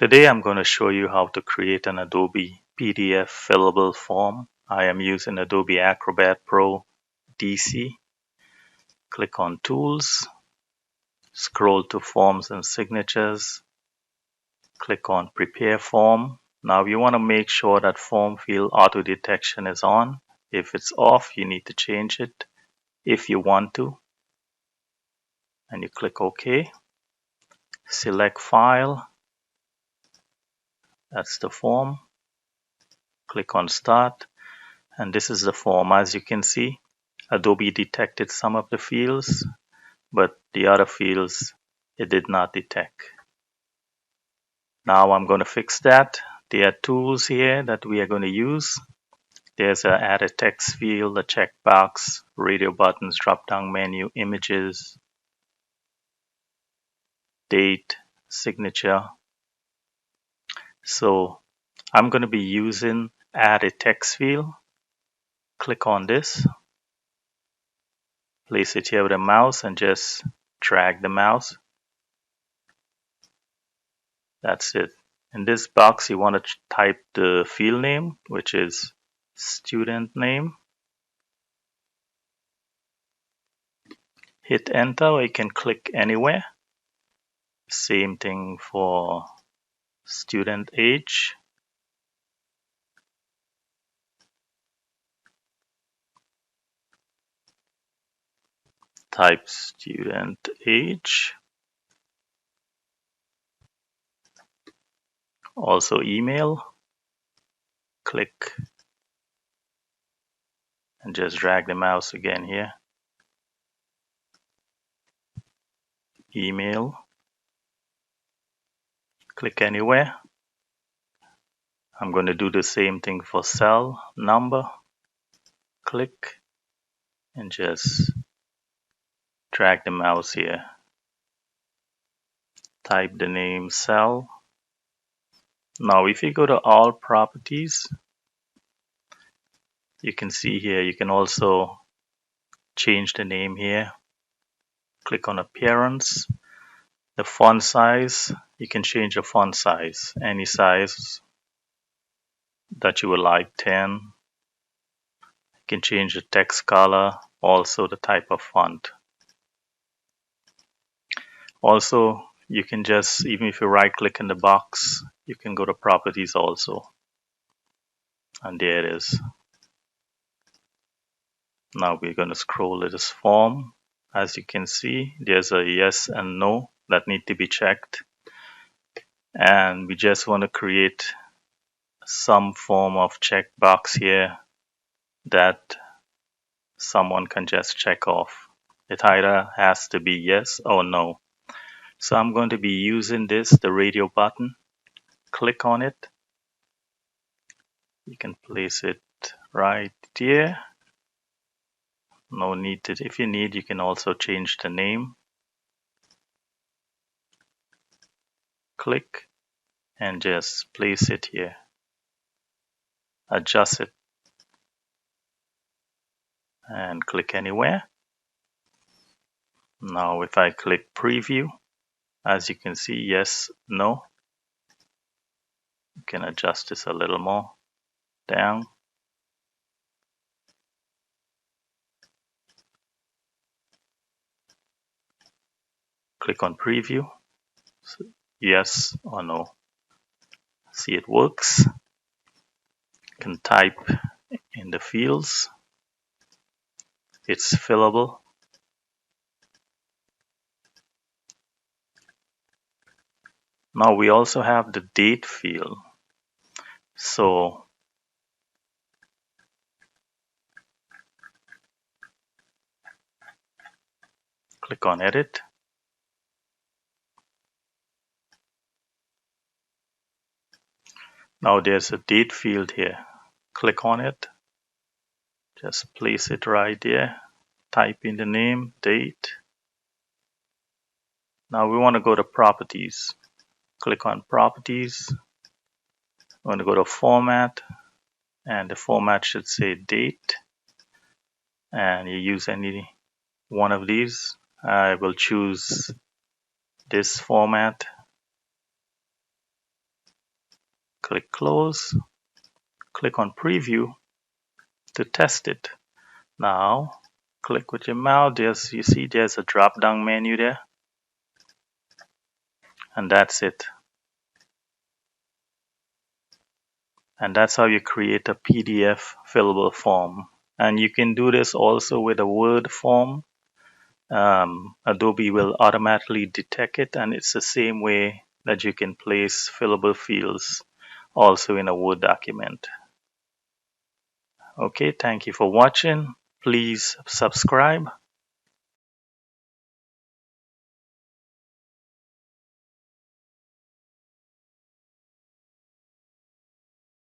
Today I'm going to show you how to create an Adobe PDF fillable form. I am using Adobe Acrobat Pro DC. Click on Tools, scroll to Forms and Signatures, click on Prepare Form. Now you want to make sure that Form Field Auto Detection is on. If it's off, you need to change it if you want to. And you click OK. Select File. That's the form. Click on Start. And this is the form. As you can see, Adobe detected some of the fields, but the other fields it did not detect. Now I'm going to fix that. There are tools here that we are going to use. There's a add a text field, a checkbox, radio buttons, drop-down menu, images, date, signature. So I'm going to be using add a text field. Click on this. Place it here with a mouse and just drag the mouse. That's it. In this box, you want to type the field name, which is student name. Hit enter, or you can click anywhere. Same thing for student age. Type student age. Also email. Click and just drag the mouse again here. Email. Click anywhere. I'm going to do the same thing for cell number. Click and just drag the mouse here. Type the name cell. Now if you go to all properties, you can see here you can also change the name here. Click on appearance. The font size, you can change the font size, any size that you would like, 10. You can change the text color, also the type of font. Also, you can just, even if you right click in the box, you can go to properties also. And there it is. Now we're going to scroll to this form. As you can see, there's a yes and no that need to be checked. And we just want to create some form of checkbox here that someone can just check off. It either has to be yes or no. So I'm going to be using this, the radio button. Click on it. You can place it right there. No need to, if you need, you can also change the name. Click and just place it here. Adjust it and click anywhere. Now if I click preview, as you can see, yes, no. You can adjust this a little more down. Click on preview, so yes or no. See, it works. You can type in the fields. It's fillable. Now we also have the date field. So click on edit. Now there's a date field here. Click on it. Just place it right there. Type in the name, date. Now we want to go to properties. Click on properties. We want to go to format, and the format should say date. And you use any one of these. I will choose this format. Click close, click on preview to test it. Now click with your mouse, you see there's a drop down menu there, and that's it. And that's how you create a PDF fillable form. And you can do this also with a Word form. Adobe will automatically detect it, and it's the same way that you can place fillable fields also in a Word document. Okay, thank you for watching. Please subscribe